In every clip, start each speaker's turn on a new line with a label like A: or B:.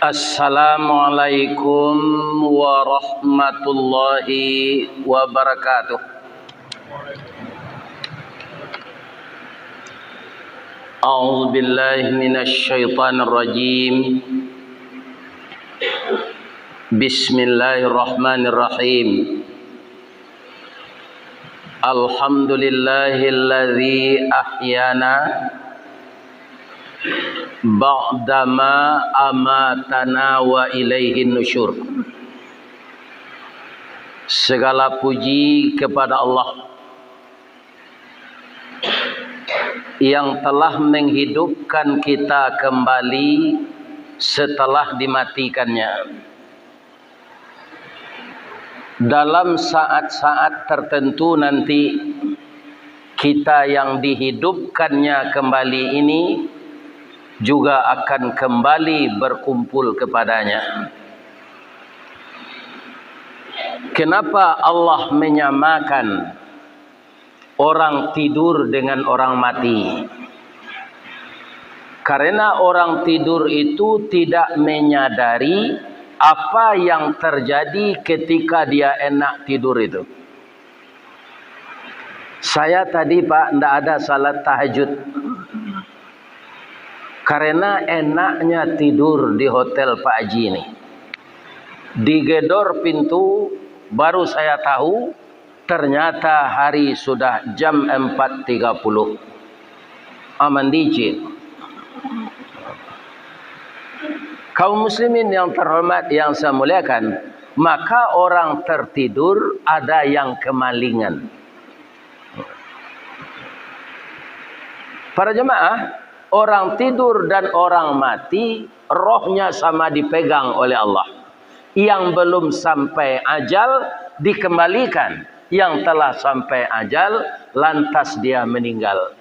A: Assalamualaikum warahmatullahi wabarakatuh. A'udzu billahi minasy syaithanir rajim. Bismillahirrahmanirrahim. Alhamdulillahilladzi ahyana ba'dama amatana wa ilaihin nusyur. Segala puji kepada Allah yang telah menghidupkan kita kembali setelah dimatikannya. Dalam saat-saat tertentu nanti, kita yang dihidupkannya kembali ini juga akan kembali berkumpul kepadanya. Kenapa Allah menyamakan orang tidur dengan orang mati? Karena orang tidur itu tidak menyadari apa yang terjadi ketika dia enak tidur itu. Saya tadi Pak tidak ada salat tahajud karena enaknya tidur di hotel Pak Haji ini. Digedor pintu baru saya tahu ternyata hari sudah jam 4.30. Aman dicit. Kaum muslimin yang terhormat yang saya muliakan, maka orang tertidur ada yang kemalingan. Para jemaah, orang tidur dan orang mati rohnya sama dipegang oleh Allah. Yang belum sampai ajal dikembalikan, yang telah sampai ajal lantas dia meninggal.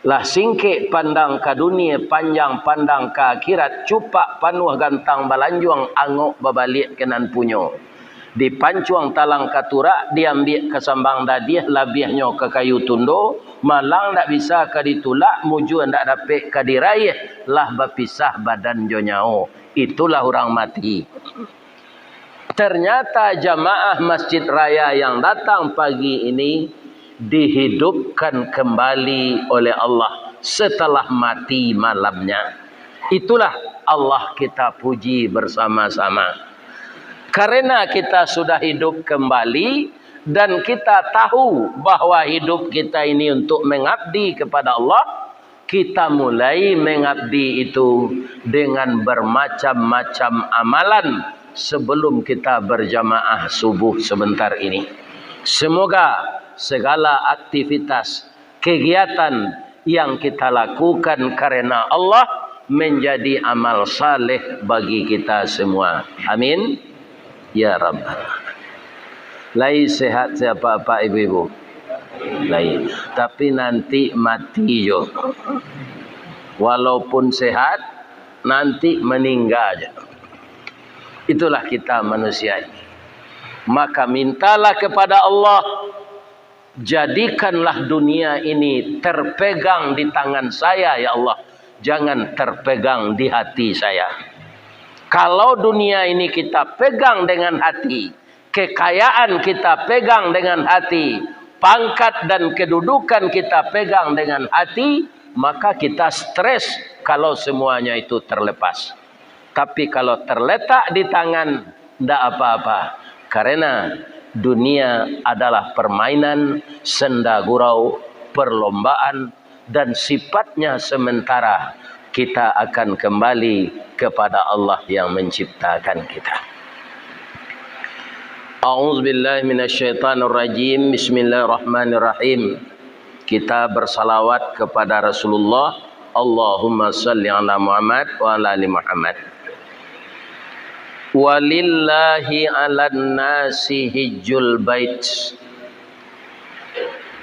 A: Lah singkik pandang ke dunia, panjang pandang ke akhirat, cupak panuh gantang balanjuang, angok babalik kenan punyo. Dipancuang talang katura, diambil ke sambang dadiah, labihnya ke kayu tundo, malang tak bisa ke ditulak, muju tak dapat ke diraih, lah berpisah badan jonyao. Itulah orang mati. Ternyata jamaah Masjid Raya yang datang pagi ini dihidupkan kembali oleh Allah setelah mati malamnya. Itulah Allah kita puji bersama-sama. Karena kita sudah hidup kembali dan kita tahu bahwa hidup kita ini untuk mengabdi kepada Allah, kita mulai mengabdi itu dengan bermacam-macam amalan sebelum kita berjamaah subuh sebentar ini. Semoga segala aktivitas, kegiatan yang kita lakukan karena Allah menjadi amal saleh bagi kita semua. Amin. Ya Rabb. Lai sehat siapa Pak Ibu-ibu? Lai. Tapi nanti mati jo. Walaupun sehat, nanti meninggal aja. Itulah kita manusia ini. Maka mintalah kepada Allah, jadikanlah dunia ini terpegang di tangan saya ya Allah. Jangan terpegang di hati saya. Kalau dunia ini kita pegang dengan hati, kekayaan kita pegang dengan hati, pangkat dan kedudukan kita pegang dengan hati, maka kita stres kalau semuanya itu terlepas. Tapi kalau terletak di tangan, tidak apa-apa. Karena dunia adalah permainan, senda gurau, perlombaan, dan sifatnya sementara. Kita akan kembali kepada Allah yang menciptakan kita. A'udzubillahi minasyaitonirrajim. Bismillahirrahmanirrahim. Kita bersalawat kepada Rasulullah. Allahumma salli ala Muhammad wa ala ali Muhammad. Walillahi 'alan nasi hijjul bait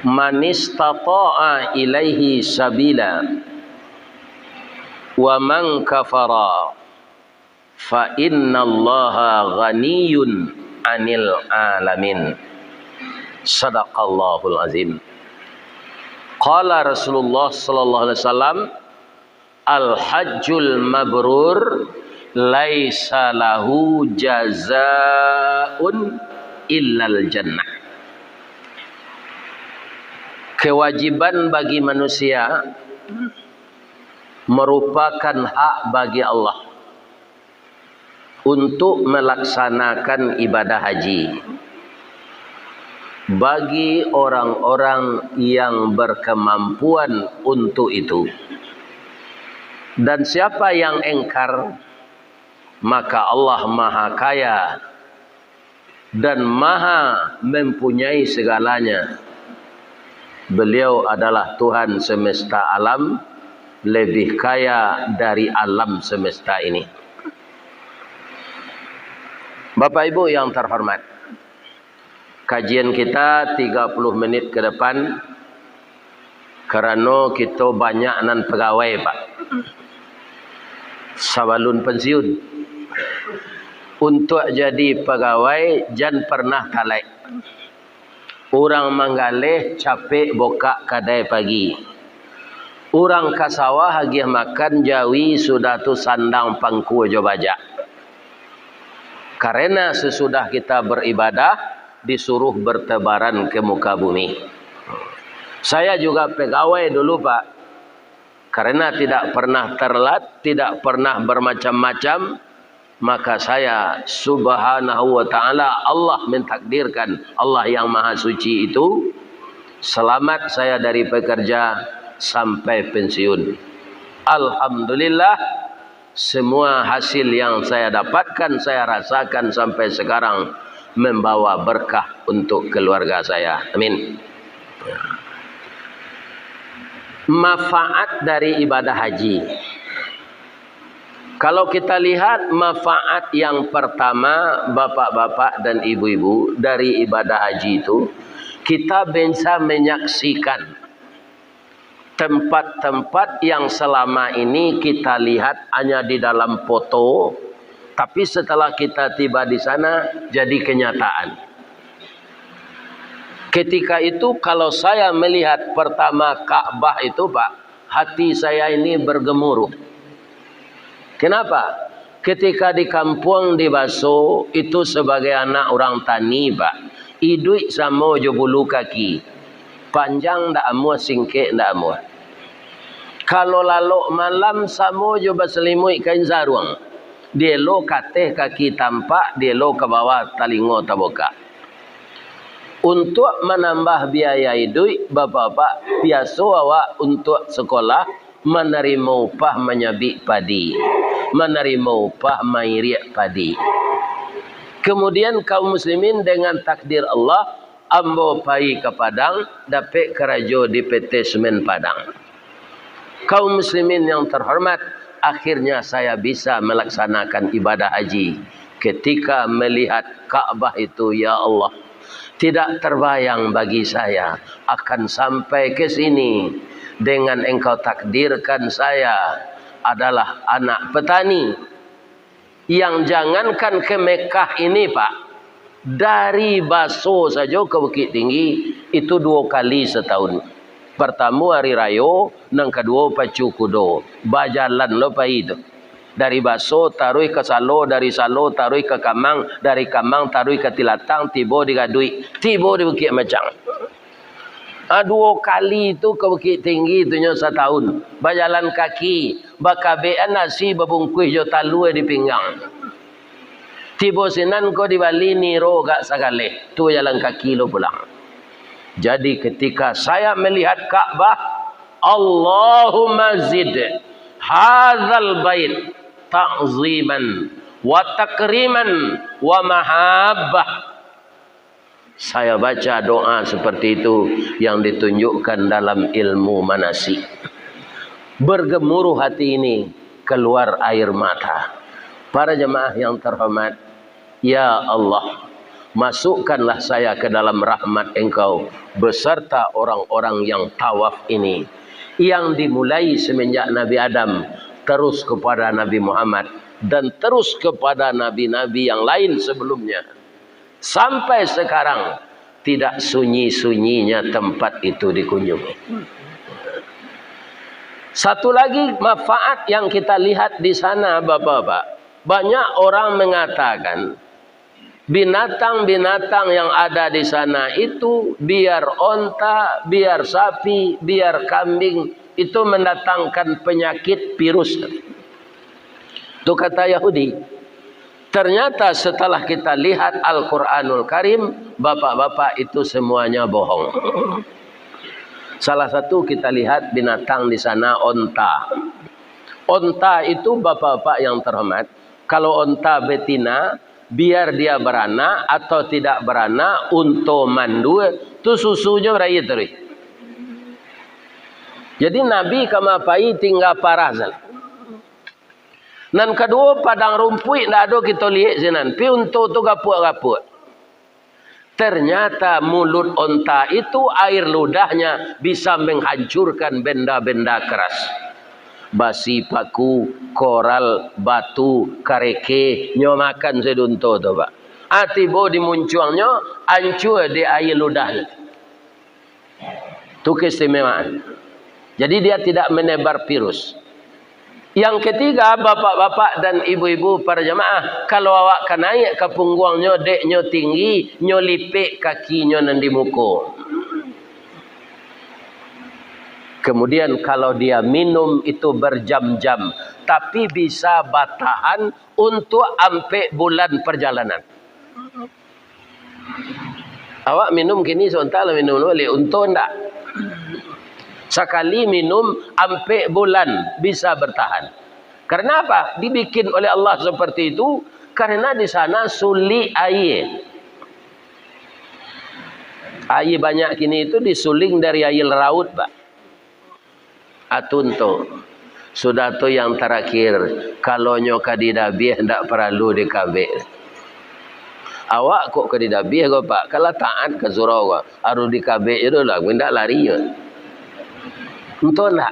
A: man istata'a ilaihi sabila wa man kafara fa innallaha ghaniyun 'anil alamin. Sadaqallahul azim. Qala Rasulullah sallallahu alaihi wasallam, al hajjul mabrur laisa lahu jazaun illal jannah. Kewajiban bagi manusia merupakan hak bagi Allah untuk melaksanakan ibadah haji bagi orang-orang yang berkemampuan untuk itu. Dan siapa yang engkar, maka Allah Maha Kaya dan Maha mempunyai segalanya. Beliau adalah Tuhan semesta alam, lebih kaya dari alam semesta ini. Bapak Ibu yang terhormat, kajian kita 30 menit ke depan kerana kita banyak nan pegawai Pak. Sabalun pensiun. Untuk jadi pegawai jangan pernah talai. Orang manggaleh capek boka kadai pagi. Orang kasawah hagih makan jawi sudah tu sandang pangku jo bajak. Karena sesudah kita beribadah disuruh bertebaran ke muka bumi. Saya juga pegawai dulu Pak. Karena tidak pernah terlat, tidak pernah bermacam-macam, maka saya subhanahu wa ta'ala, Allah mentakdirkan, Allah yang maha suci itu selamat saya dari pekerja sampai pensiun. Alhamdulillah, semua hasil yang saya dapatkan, saya rasakan sampai sekarang membawa berkah untuk keluarga saya. Amin. Manfaat dari ibadah haji. Kalau kita lihat manfaat yang pertama, bapak-bapak dan ibu-ibu, dari ibadah haji itu, kita bisa menyaksikan tempat-tempat yang selama ini kita lihat hanya di dalam foto, tapi setelah kita tiba di sana jadi kenyataan. Ketika itu kalau saya melihat pertama Ka'bah itu Pak, hati saya ini bergemuruh. Kenapa? Ketika di kampung di Baso itu sebagai anak orang tani Pak, idui sama jo bulu kaki, panjang ndak amuah, singkek ndak amuah. Kalau lalu malam sama jo berselimut kain sarung, dia lo kateh kaki tampak, dia lo ke bawah talingo taboka. Untuk menambah biaya hidup, bapak-bapak biasa awak untuk sekolah menerima upah menyabik padi, menerima upah mairik padi. Kemudian kaum muslimin dengan takdir Allah, ambo pai ke Padang, dapat kerajo di PT Semen Padang. Kaum muslimin yang terhormat, akhirnya saya bisa melaksanakan ibadah haji. Ketika melihat Ka'bah itu, ya Allah, tidak terbayang bagi saya akan sampai ke sini dengan engkau takdirkan saya adalah anak petani yang jangankan ke Mekah ini Pak, dari Baso saja ke Bukit Tinggi itu 2 kali setahun. Pertama hari raya, yang kedua pacu kudo, bajalan lo Pak itu. Dari Baso taruh ke Salo, dari Salo taruh ke Kamang, dari Kamang taruh ke Tilatang, tiba di Gadui, tiba di Bukit Macang. 2 kali itu ke Bukit Tinggi itu setahun. Berjalan kaki, bakabean nasi babungkuih jo talu di pinggang. Tiba sinan ko di Bali niro gak sagale, tu jalan kaki lo pulang. Jadi ketika saya melihat Ka'bah, Allahumma zid hadzal bait ta'ziman wa takriman wa mahabbah. Saya baca doa seperti itu yang ditunjukkan dalam ilmu manasik. Bergemuruh hati ini, keluar air mata. Para jemaah yang terhormat, ya Allah, masukkanlah saya ke dalam rahmat Engkau beserta orang-orang yang tawaf ini, yang dimulai semenjak Nabi Adam terus kepada Nabi Muhammad dan terus kepada nabi-nabi yang lain sebelumnya. Sampai sekarang tidak sunyi-sunyinya tempat itu dikunjungi. Satu lagi manfaat yang kita lihat di sana Bapak-bapak, banyak orang mengatakan binatang-binatang yang ada di sana itu, biar onta, biar sapi, biar kambing, itu mendatangkan penyakit virus. Itu kata Yahudi. Ternyata setelah kita lihat Al-Quranul Karim, bapak-bapak, itu semuanya bohong. Salah satu kita lihat binatang di sana, onta. Onta itu bapak-bapak yang terhormat, kalau onta betina, biar dia beranak atau tidak beranak, untuk mandu, itu susunya beraya terus. Jadi Nabi kamapai tinggal parazal. Dan kedua, padang rumput tidak ada kita lihat sinan. Pi untuk tu gapuk-gapuk. Ternyata mulut onta itu, air ludahnya bisa menghancurkan benda-benda keras. Basi, paku, koral, batu, kareke, nyo makan sedunto tu pak. Atibo dimuncuangnya, hancur di air ludahnya. Itu keistimewaan. Jadi dia tidak menebar virus. Yang ketiga, bapak-bapak dan ibu-ibu para jamaah, kalau awak kan naik ke punggungnya, deknya tinggi, nyo lipik kakinya nanti muka. Kemudian kalau dia minum itu berjam-jam, tapi bisa bertahan untuk sampai bulan perjalanan. Awak minum kini sebentar minum boleh, untuk enggak? Sekali minum sampai bulan bisa bertahan. Karena apa? Dibikin oleh Allah seperti itu karena di sana sulit air. Air banyak kini itu disuling dari air laut, Pak. Atunto. Sudah tu yang terakhir, kalau nyoka didabih ndak perlu dikabik. Awak kok ke didabih kok Pak? Kalau taat ke surau harus dikabik itu lah, ndak lari ya. Untuk nak.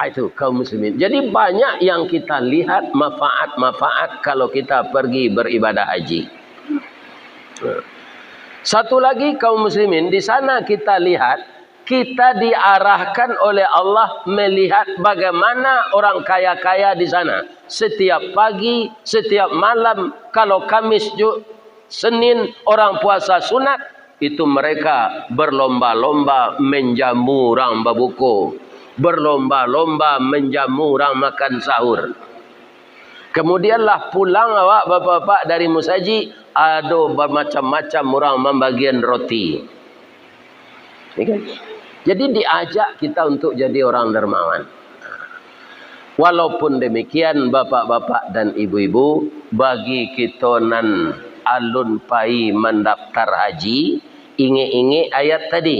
A: Itu kaum muslimin. Jadi banyak yang kita lihat manfaat-manfaat kalau kita pergi beribadah haji. Satu lagi kaum muslimin, di sana kita lihat, kita diarahkan oleh Allah melihat bagaimana orang kaya-kaya di sana. Setiap pagi, setiap malam, kalau Kamis, Senin, orang puasa sunat, itu mereka berlomba-lomba menjamu orang babuko, berlomba-lomba menjamu orang makan sahur. Kemudianlah pulang awak bapak-bapak dari musaji, ada bermacam-macam orang membagian roti. Jadi diajak kita untuk jadi orang dermawan. Walaupun demikian bapak-bapak dan ibu-ibu, bagi kita nan alun pai mendaftar haji, ingat-ingat ayat tadi.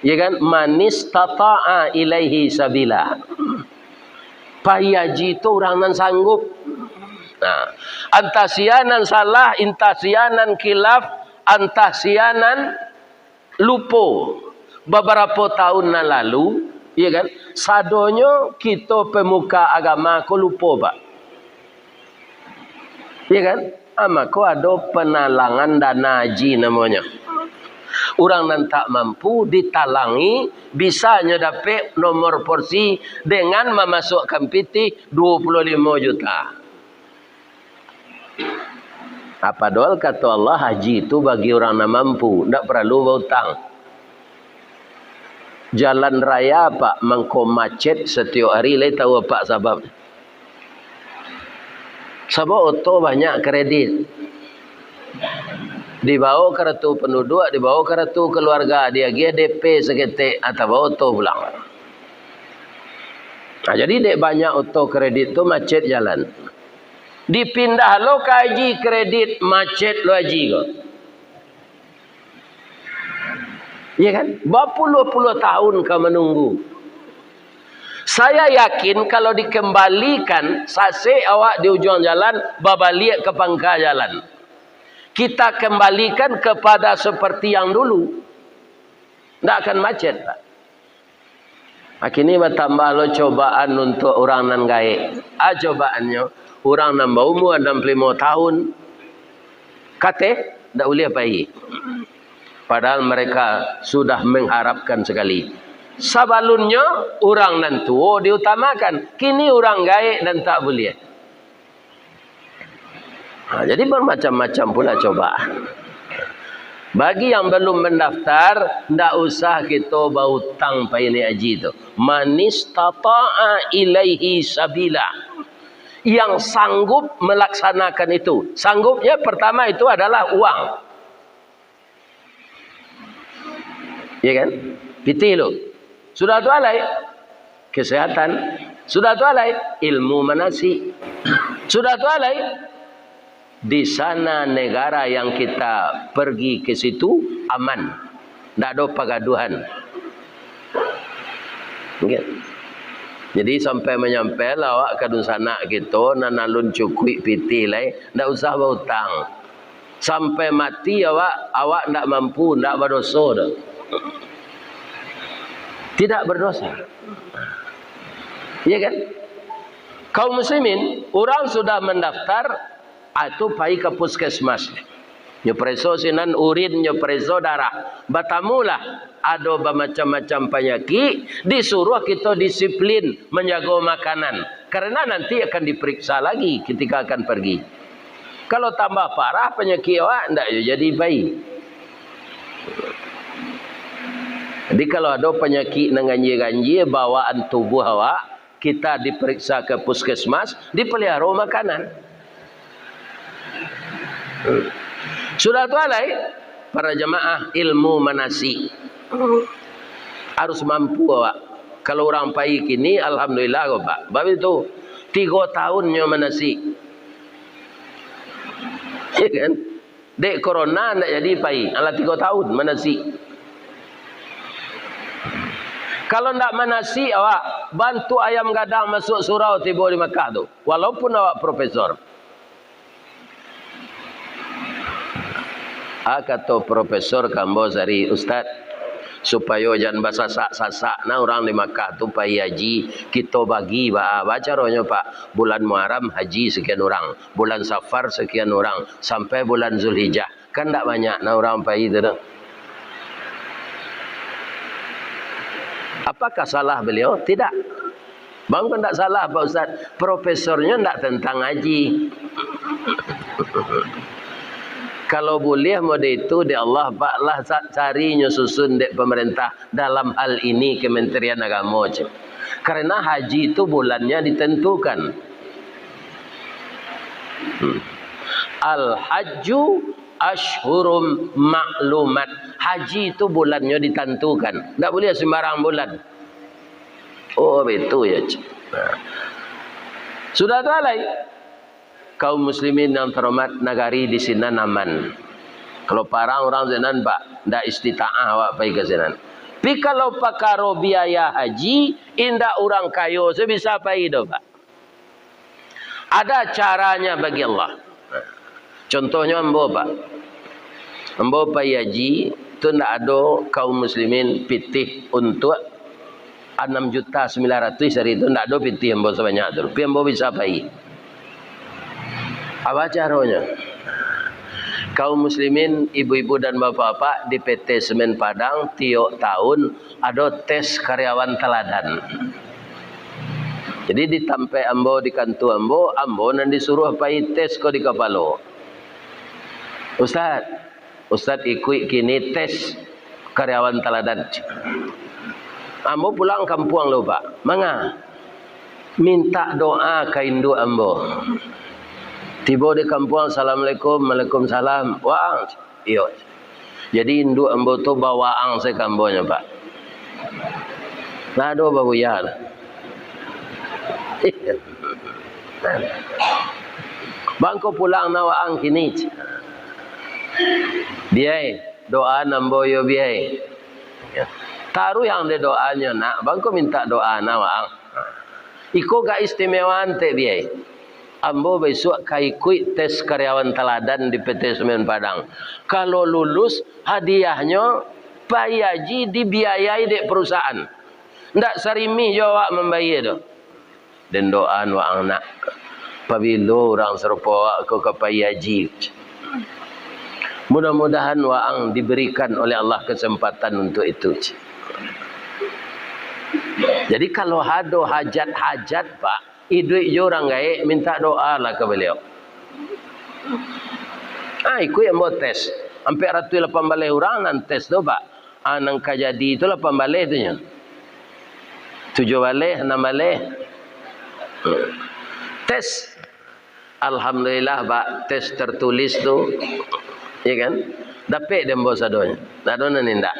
A: Ya kan? Manis tata'a ilaihi sabila. Pai haji itu orang nan sanggup. Nah, antasianan salah, intasianan kilaf, antasianan lupo. Beberapa tahun yang lalu, ya kan? Sadonyo kita pemuka agama ko lupo, Pak. Ya kan? Maka ada penalangan dana haji namanya. Orang yang tak mampu ditalangi, bisa dapat nomor porsi dengan memasukkan piti 25 juta. Apa doal kata Allah, haji itu bagi orang yang mampu, tidak perlu berhutang. Jalan raya Pak mengko macet setiap hari, le tahu Pak sebab? Sebab auto banyak kredit. Dibawa kartu penduduk, dibawa kartu keluarga, dia GDP seketik atau auto pulang. Nah, jadi dek banyak auto kredit tu macet jalan. Dipindah lo kaji kredit macet lo haji kok. Ya kan? Berpuluh-puluh tahun kau menunggu. Saya yakin kalau dikembalikan sase awak di ujung jalan, babalik ke pangkal jalan. Kita kembalikan kepada seperti yang dulu. Tidak akan macet, Pak. Kini bertambah lo cobaan untuk orang nan gaek. Cobaannya, orang nan berumur 65 tahun. Kata, tidak boleh bayi. Padahal mereka sudah mengharapkan sekali. Sabalunnya orang nan tua diutamakan. Kini orang gaek dan tak boleh. Jadi bermacam-macam pula coba. Bagi yang belum mendaftar, ndak usah kita berhutang pai ni haji tu. Manistata'a ilaihi sabila. Yang sanggup melaksanakan itu. Sanggupnya pertama itu adalah uang. Ya kan? Piti lu. Sudah tu alai kesehatan. Sudah tu alai ilmu manasik. Sudah tu alai di sana negara yang kita pergi ke situ aman, tidak ada pagaduhan. Okay. Jadi sampai menyampai awak ke sana kita nanalun cukui piti lai, tidak usah berhutang. Sampai mati awak tidak mampu, tidak berdosa dah. Tidak berdosa. Ya kan? Kaum muslimin, orang sudah mendaftar itu pai ke puskesmas. Nyo preso sinan urin, nyo preso darah. Batamulah ada macam-macam penyakit, disuruh kita disiplin menjaga makanan. Karena nanti akan diperiksa lagi ketika akan pergi. Kalau tambah parah penyakit awak, ndak jadi baik. Jadi kalau ada penyakit ganjil-ganjil bawaan tubuh awak, kita diperiksa ke puskesmas, dipelihara makanan. Sudah tu alai para jemaah ilmu manasik harus mampu awak. Kalau orang pai kini alhamdulillah Pak. Sebab itu 3 tahunnya manasik. Ya kan? Dek corona ndak jadi pai. Alah 3 tahun manasik. Kalau ndak manasik awak bantu ayam gadang masuk surau tiba di Makkah tu. Walaupun awak profesor. Kata Profesor Kambozari, Ustaz, supaya jangan basasak-sasak nah orang di Makkah tu pai haji, kita bagi baca rohnya Pak, bulan Muharram haji sekian orang, bulan Safar sekian orang, sampai bulan Zulhijjah. Kan tak banyak nah orang pai itu. Apakah salah beliau? Tidak. Bang kan tak salah Pak Ustaz. Profesornya tak tentang haji. Kalau boleh model itu di Allah baklah carinya susun dek pemerintah dalam hal ini Kementerian Agama. Karena haji itu bulannya ditentukan. Al-hajju ashhurum ma'lumat. Haji itu bulannya ditentukan. Tak boleh sembarang bulan. Oh betul ya. Sudah tu alai. Kaum muslimin yang terhormat, negari di sini aman. Kalau parang orang zenan Pak, ndak istita'ah awak pergi ke sana. Tapi kalau pakaro biaya haji, indah orang kayo sebisa pergi dah Pak. Ada caranya bagi Allah. Contohnya ambo Pak. Ambo pergi haji, itu ndak ada kaum muslimin pitih untuk 6.900.000 hari itu ndak ada pitih ambo sebanyak itu. Tapi ambo bisa pergi. Apa caranya? Kaum muslimin, ibu-ibu dan bapak-bapak di PT Semen Padang tiap tahun ada tes karyawan teladan. Jadi ditampai ambo di kantor ambo nan disuruh pai tes ko di kepala. Ustaz ikut kini tes karyawan teladan. Ambo pulang kampung lo Pak. Manga minta doa ke induk ambo. Tiba di kampung, assalamualaikum, waalaikumsalam. Wang, iyo. Jadi induk ambo tu bawa ang se kambonya Pak. Nado babuyan. Bangko pulang nawa ang kini. Biai doa nambo yo biai. Taruh yang de doanya nak. Bangko minta doa nawa ang. Iko ga istimewa ante biai. Ambo besok kaikui tes karyawan teladan di PT Semen Padang. Kalau lulus hadiahnya pai haji dibiayai dek perusahaan. Ndak sarimi jawab membayar tu. Dan doaan wa anak. Pabilo orang serupa aku ke pai haji. Mudah-mudahan waang diberikan oleh Allah kesempatan untuk itu. Jadi kalau ada hajat-hajat Pak, duit je orang gaib, minta doa lah ke beliau. Ikut yang buat tes. Hampir 18 orang nan tes tu Pak. Nang kajadi tu 8 balik tu nya. 7 balik, 6 balik. Tes. Alhamdulillah Pak, tes tertulis tu. Ya kan? Dapat dia bos adonya. Adona nindak.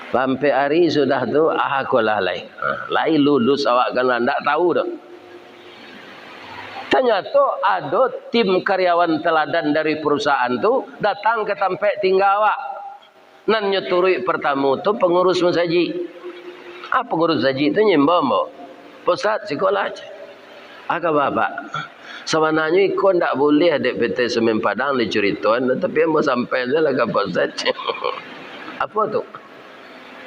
A: Sampai hari sudah tu aku lalai. Lai lulus awak kan ndak tahu dah. Ternyata ada tim karyawan teladan dari perusahaan tu datang ke tempat tinggal awak. Nan nyeturi pertama tu pengurus masjid. Pengurus masjid tu nyembah. Pusat sekolah aja. Agak bapak. Sebenarnya ikut tak boleh ada PT Semen Padang diceritakan, tapi yang mau sampai je lah ke Pak Ustaz. Apa tu?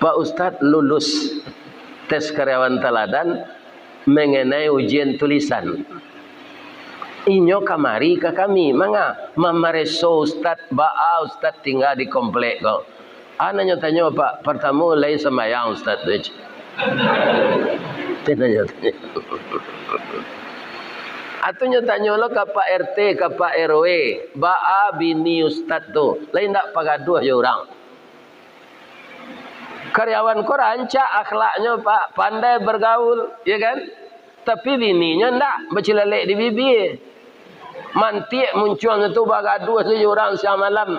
A: Pak Ustaz lulus tes karyawan teladan mengenai ujian tulisan. Inyo kamari ke kami, manga mamareso Ustaz ba'a Ustaz tinggal di komplek kau. Nanya tanya Pak, pertama lain sembahyang Ustaz tu. Tanya. Atunya tanya lo ke Pak RT, ke Pak RW, ba'a bini Ustaz tu. Lain tak pagaduh je orang. Karyawan kau rancak akhlaknya Pak, pandai bergaul, ya kan? Tapi bininya ndak, bercilalek di bibir. Mantik muncul tu bagaduh saja orang siang malam.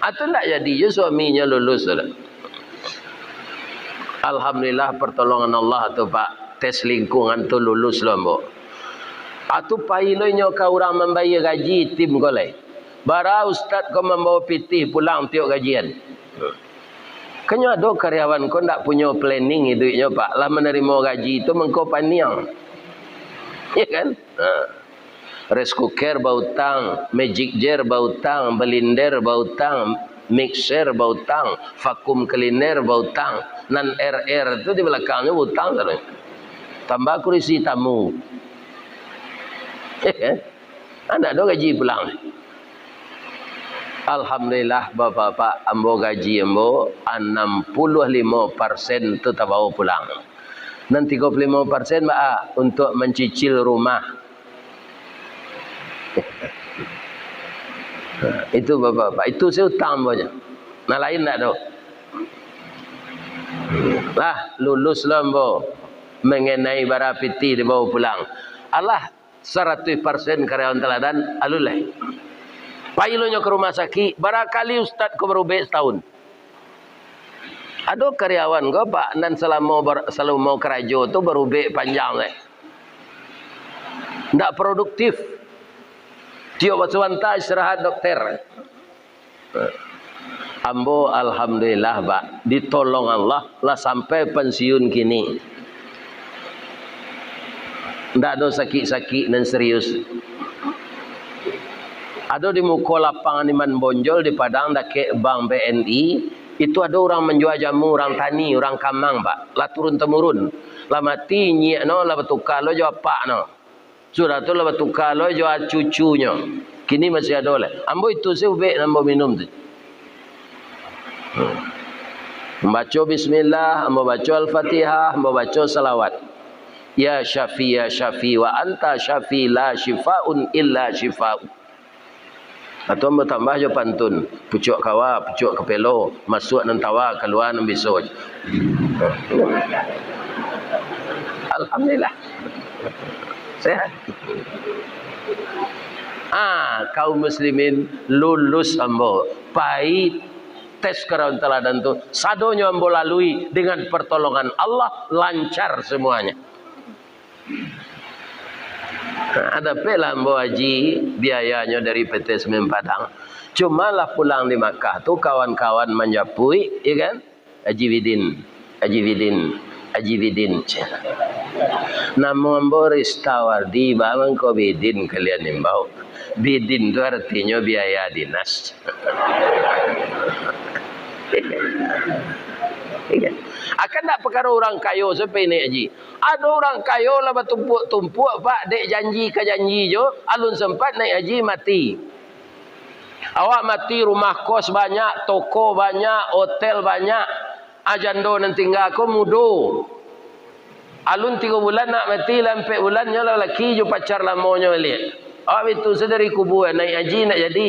A: Atau ndak jadi je suaminya lulus sudah. Alhamdulillah pertolongan Allah tu Pak, tes lingkungan tu lulus lah mbok. Atu pailonya kau orang membayar gaji tim kau lai. Bara Ustaz kau membawa pitih pulang tiap gajian. Kanya ada karyawan kau tak punya planning hidupnya Pak. Lah menerima gaji itu mengkau paniang. Ya kan? Rice cooker bautang, magic jar bautang, blender bautang, mixer bautang, vakum cleaner bautang, nan RR itu di belakangnya bautang. Tambah kursi tamu. Anak ada gaji pulang. Alhamdulillah bapak-bapak ambo gaji ambo 65% tu tak bawa pulang. Dan 35% untuk mencicil rumah. Itu bapak-bapak, itu saya utang banyak. Nah lain tak ada. Lah lulus lah ambo mengenai bara piti dibawa pulang. Allah 100% karyawan teladan alulai. Pailonya ke rumah sakit, barakali Ustaz kau berubah setahun. Ada karyawan kau Pak, dan selalu mau kerajo tu berubah panjang. Tak produktif. Tiap waswanta istirahat dokter. Ambo alhamdulillah Pak, ditolong Allah lah sampai pensiun kini. Tak ada sakit-sakit dan serius. Ada di muka lapangan Iman Bonjol di Padang dekat Bank BNI. Itu ada orang menjual jamu, orang tani, orang kamang Pak. Lah turun temurun. Lah mati nyek no, lah bertukar lo jawab pak no. Sudah tu lah bertukar lo jawab cucunya. Kini masih ada oleh. Ambo itu saya ubek ambo minum tu. Membaca bismillah, ambo baca al-fatihah, ambo baca salawat. Ya Syafi wa anta Syafi la shifaun illa shifa'u. Atau bertambah je pantun. Pucuk kawa, pucuk kepelo, masuk nan tawa, keluar nan besok. Alhamdulillah. Sehat. Kaum muslimin lulus ambo. Pai tes karyawan teladan tu. Sadonya ambo lalui dengan pertolongan Allah lancar semuanya. Ada pula ambo haji biayanya dari PT Semen Padang. Cuma lah pulang di Makkah tu kawan-kawan menjapui, ya kan? Haji Widin. Nama ambo Ristawardi, bang ko Bidin kalian imbau. Bidin tu artinya biaya dinas. Akan tak perkara orang kaya sampai naik haji. Ada orang kaya lah bertumpuk-tumpuk Pak, dek janji ke janji je, alun sempat naik haji mati. Awak mati rumah kos banyak, toko banyak, hotel banyak. Ajando nanti enggak aku mudo. Alun 3 bulan nak mati lampe bulan nyola laki jo pacar lamonyo lihat. Ah itu sedari kubu naik haji nak jadi.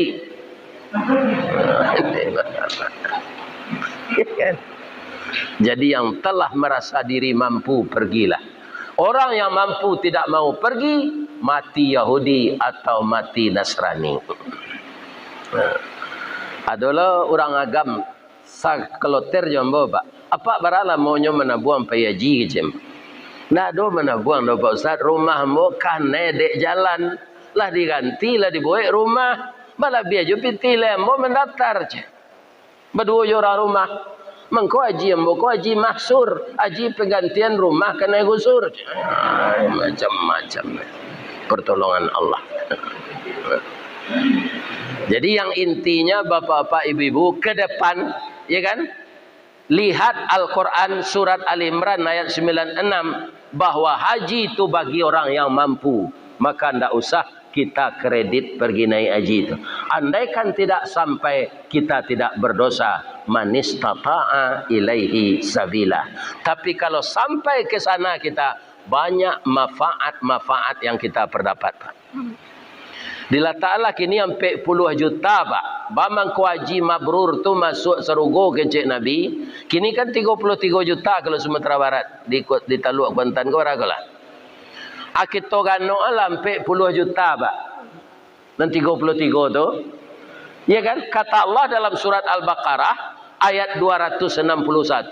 A: Jadi yang telah merasa diri mampu pergilah. Orang yang mampu tidak mau pergi, mati Yahudi atau mati Nasrani. Adalah orang agam sakeloter jombo pak. Apa barala monyo menabuang payaji jem. Nah do menabuang do pak Ustaz, rumah mo kan dek jalan lah diganti lah dibuat rumah malah biar jo piti lembo mendaftar je. Berdua orang rumah. Mengko haji embo ko haji mahsur, haji penggantian rumah kena gusur. Macam-macam pertolongan Allah. Jadi yang intinya bapak-bapak ibu-ibu ke depan, ya kan? Lihat Al-Quran surat Al-Imran ayat 96 bahwa haji itu bagi orang yang mampu. Maka tidak usah kita kredit pergi naik haji itu. Andaikan tidak sampai kita tidak berdosa, manistata'a ilaihi sabila. Tapi kalau sampai ke sana kita banyak manfaat yang kita perdapat. Dila ta'ala kini sampai puluh juta pak. Bamang ku haji mabrur tu masuk serugo ke Cik Nabi. Kini kan 33 juta kalau Sumatera Barat. Di Taluk Kuantan ke Waragola. Akito gano sampai puluh juta pak. Dan 33 tu. Ya kan? Kata Allah dalam surat Al-Baqarah ayat 261.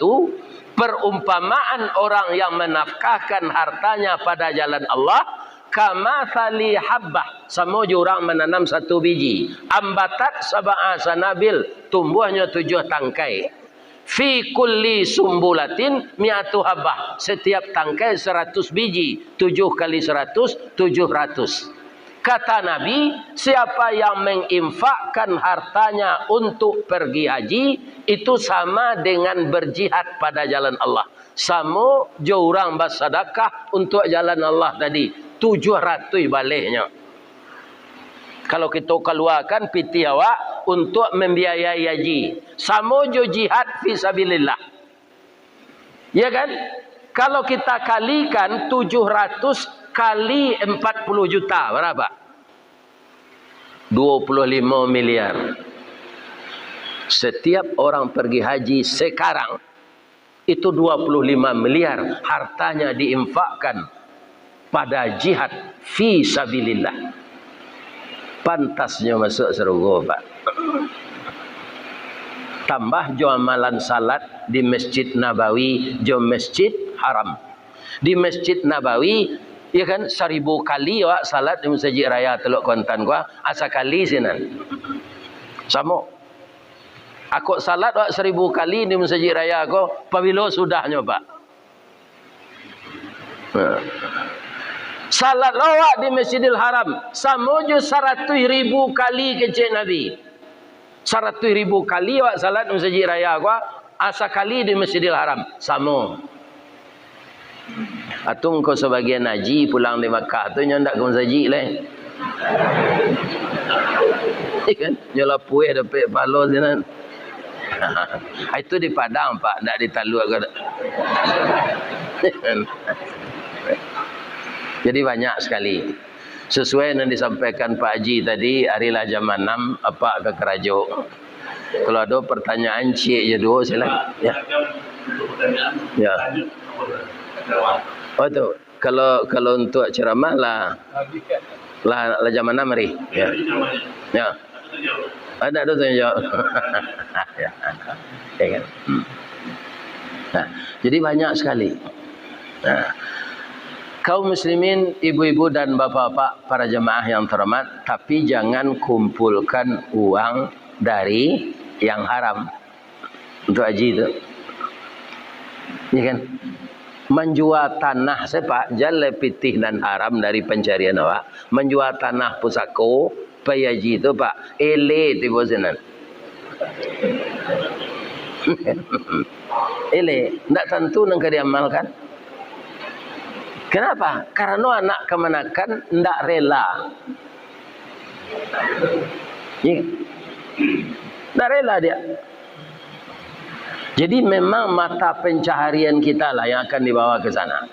A: Perumpamaan orang yang menafkahkan hartanya pada jalan Allah. Kama thali habbah, sama orang menanam 1 biji. Ambatat sab'a sanabil, tumbuhnya 7 tangkai. Fi kulli sumbulatin mi'atu habbah, setiap tangkai 100 biji. 7 kali 100, 700. Kata Nabi, siapa yang menginfakkan hartanya untuk pergi haji, itu sama dengan berjihad pada jalan Allah. Sama jo orang bersedekah untuk jalan Allah tadi. 700 baliknya. Kalau kita keluarkan piti awak untuk membiayai haji. Sama jo jihad fisabilillah. Ya kan? Kalau kita kalikan 700 kali 40 juta. Berapa? 25 miliar. Setiap orang pergi haji sekarang. Itu 25 miliar. Hartanya diinfakkan pada jihad fi sabilillah. Pantasnya masuk surga pak. Tambah jo amalan salat di Masjid Nabawi, jo Masjid Haram. Di Masjid Nabawi, ya kan 1000 kali wak salat di Masjid Raya Teluk Kuantan gua, asa kali sinan. Sama. Aku salat wak 1000 kali di Masjid Raya aku, pabilo sudahnya pak. Salat lawak di Masjidil Haram sama je 100.000 kali ke Cik Nabi. 100.000 kali wak salat di Masjid Raya gua, asa kali di Masjidil Haram sama. Atung kau sebagian haji pulang di Makkah tu nyandak ke masjid lah. Ikan nyola puih dapat palo sinan. Itu di Padang pak, tak di Taluk ke. Jadi banyak sekali. Sesuai yang disampaikan Pak Haji tadi, harilah jam 6 apa ke Kerajo. Kalau ada pertanyaan cik je dulu silakan. Ya. Ya. Oh tu. Kalau untuk ceramah lah jam 6 hari. Ya. Ya. Ada tu yang jawab. Ya. Ya kan. Nah, jadi banyak sekali. Nah, kaum muslimin, ibu-ibu dan bapak-bapak, para jemaah yang terhormat, tapi jangan kumpulkan uang dari yang haram untuk haji itu. Ya kan? Menjual tanah sepak jalan pitih dan haram dari pencarian awak. Menjual tanah pusako, payaji itu pak, ele tiba senan. Ele, tidak tentu nak diamalkan. Kenapa? Karena anak kemenakan tidak rela. Tidak rela dia. Jadi memang mata pencaharian kita lah yang akan dibawa ke sana.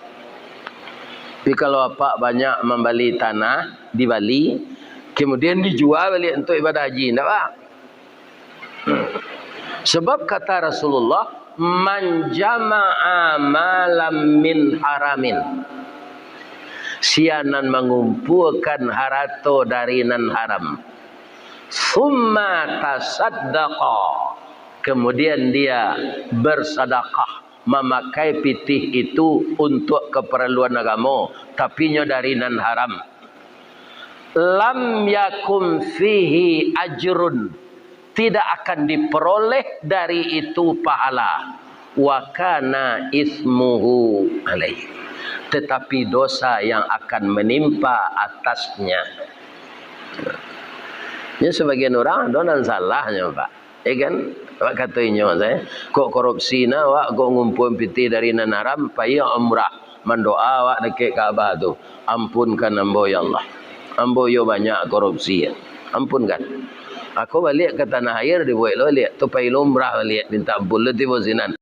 A: Tapi kalau Bapak banyak membeli tanah di Bali, kemudian dijual balik untuk ibadah haji, enggak Pak? Sebab kata Rasulullah, man jama'a malam min haramin, sianan mengumpulkan harta dari nan haram, summa tasaddaqa, kemudian dia bersedekah, memakai pitih itu untuk keperluan agama, tapi nya dari nan haram, lam yakum fihi ajrun, tidak akan diperoleh dari itu pahala, wa kana ismuhu alaih, tetapi dosa yang akan menimpa atasnya. Ya, sebagian orang donan salahnya Pak, ya kan? Pak katanya saya, kok korupsi na wak kok ngumpul piti dari nan haram, payah umrah, mendoa wak dekat Ka'bah tu, ampunkan ambo ya Allah, ambo yo banyak korupsi ya, ampunkan. Aku balik ke tanah air dibuat lo lihat tu payah umrah balik minta ampun letih bozinan,